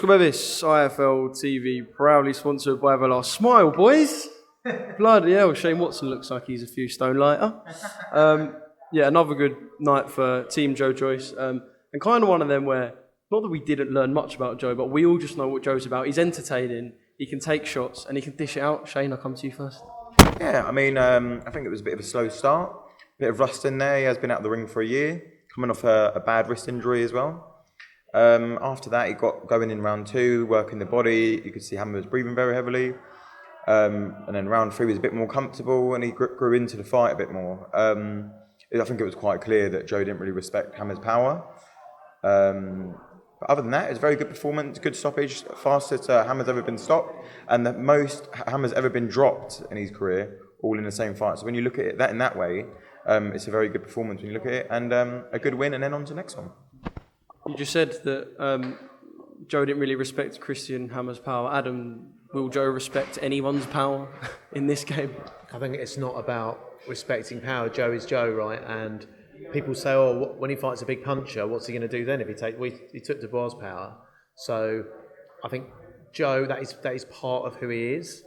Oscar Bevis, IFL TV, proudly sponsored by Everlast. Smile, boys! Bloody hell, Shane Watson looks like he's a few stone lighter. Yeah, another good night for Team Joe Joyce. And kind of one of them where, not that we didn't learn much about Joe, but we all just know what Joe's about. He's entertaining, he can take shots, and he can dish it out. Shane, I'll come to you first. Yeah, I mean, I think it was a bit of a slow start. Bit of rust in there. He has been out of the ring for a year, coming off a bad wrist injury as well. After that, he got going in round 2, working the body. You could see Hammer was breathing very heavily. And then round 3 was a bit more comfortable, and he grew into the fight a bit more. I think it was quite clear that Joe didn't really respect Hammer's power. But other than that, it was a very good performance, good stoppage, fastest Hammer's ever been stopped, and the most Hammer's ever been dropped in his career, all in the same fight. So when you look at it in that way, it's a very good performance when you look at it, and a good win, and then on to the next one. You just said that Joe didn't really respect Christian Hammer's power. Adam, will Joe respect anyone's power in this game? I think it's not about respecting power. Joe is Joe, right? And people say, oh, when he fights a big puncher, what's he going to do then if he took Dubois' power? So I think Joe, that is part of who he is.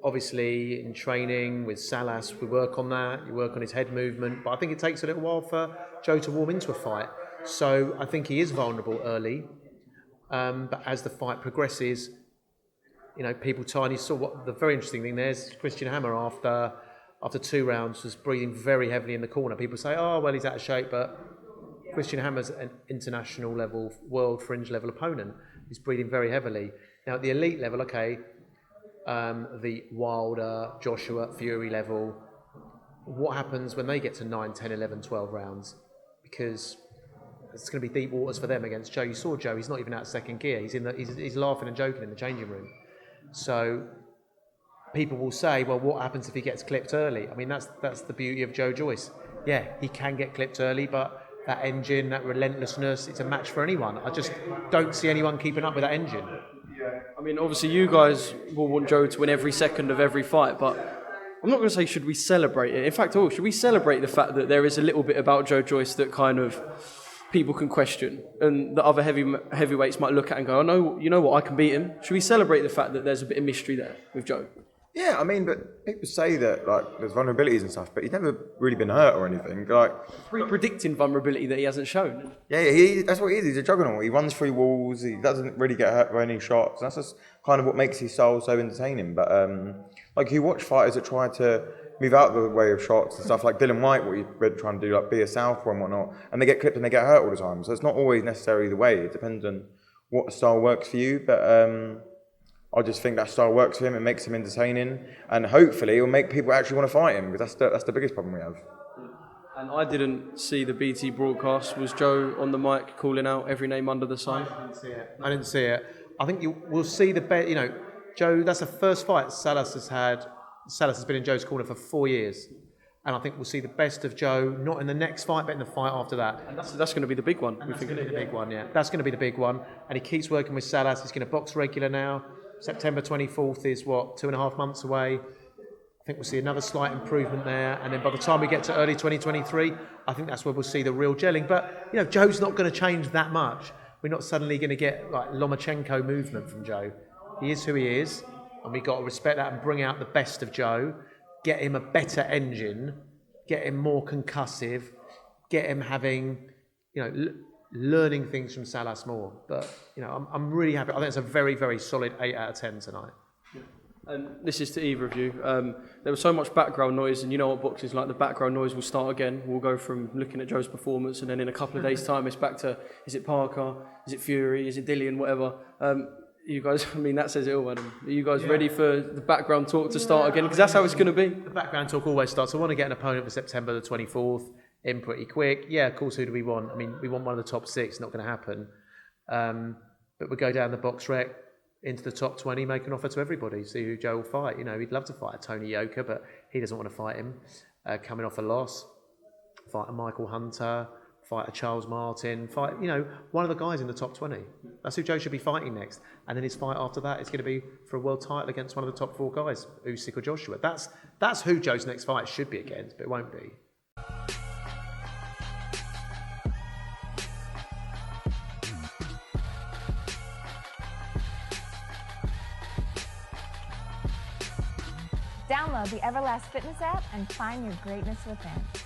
Obviously, in training with Salas, we work on that. You work on his head movement. But I think it takes a little while for Joe to warm into a fight. So I think he is vulnerable early. But as the fight progresses, people tiny saw what the very interesting thing there is Christian Hammer after 2 rounds was breathing very heavily in the corner. People say, oh, well, he's out of shape, but Christian Hammer's an international level, world fringe level opponent. He's breathing very heavily. Now, at the elite level, okay, the Wilder, Joshua, Fury level, what happens when they get to 9, 10, 11, 12 rounds? Because it's going to be deep waters for them against Joe. You saw Joe, he's not even out of second gear. He's laughing and joking in the changing room. So people will say, well, what happens if he gets clipped early? I mean, that's the beauty of Joe Joyce. Yeah, he can get clipped early, but that engine, that relentlessness, it's a match for anyone. I just don't see anyone keeping up with that engine. Yeah, I mean, obviously you guys will want Joe to win every second of every fight, but I'm not going to say should we celebrate it. In fact, should we celebrate the fact that there is a little bit about Joe Joyce that kind of people can question, and the other heavyweights might look at and go, oh, no, you know what, I can beat him. Should we celebrate the fact that there's a bit of mystery there with Joe? Yeah, I mean, but people say that there's vulnerabilities and stuff, but he's never really been hurt or anything. Predicting vulnerability that he hasn't shown. Yeah, that's what he is. He's a juggernaut. He runs through walls. He doesn't really get hurt by any shots. That's just kind of what makes his style so entertaining. But you watch fighters that try to move out of the way of shots and stuff, like Dylan White, what he's trying to do, like be a southpaw and whatnot, and they get clipped and they get hurt all the time. So it's not always necessarily the way. It depends on what style works for you. But I just think that style works for him. It makes him entertaining, and hopefully it will make people actually want to fight him, because that's the biggest problem we have. And I didn't see the BT broadcast. Was Joe on the mic calling out every name under the sun? I didn't see it. I think we'll see the best. Joe, that's the first fight Salas has had. Salas has been in Joe's corner for 4 years. And I think we'll see the best of Joe, not in the next fight, but in the fight after that. And that's going to be the big one. That's going to be the big one, yeah. That's going to be the big one. And he keeps working with Salas. He's going to box regular now. September 24th is 2.5 months away. I think we'll see another slight improvement there. And then by the time we get to early 2023, I think that's where we'll see the real gelling. But, Joe's not going to change that much. We're not suddenly going to get like Lomachenko movement from Joe. He is who he is. And we've got to respect that and bring out the best of Joe, get him a better engine, get him more concussive, get him having, learning things from Salas more. But, I'm really happy. I think it's a very, very solid 8 out of 10 tonight. And this is to either of you. There was so much background noise, and you know what boxing's like. The background noise will start again. We'll go from looking at Joe's performance, and then in a couple of days' time, it's back to, is it Parker? Is it Fury? Is it Dillian? Whatever. You guys, I mean, that says it all, Adam. Are you guys ready for the background talk to start again? Because that's how it's going to be. The background talk always starts. I want to get an opponent for September the 24th in pretty quick. Yeah, of course, who do we want? I mean, we want one of the top 6. Not going to happen. But we go down the box rec into the top 20, make an offer to everybody, see who Joe will fight. He'd love to fight a Tony Yoka, but he doesn't want to fight him. Coming off a loss, fight a Michael Hunter, fight a Charles Martin, fight, one of the guys in the top 20. That's who Joe should be fighting next. And then his fight after that is going to be for a world title against one of the top 4 guys, Usyk or Joshua. That's who Joe's next fight should be against, but it won't be. Download the Everlast Fitness app and find your greatness within.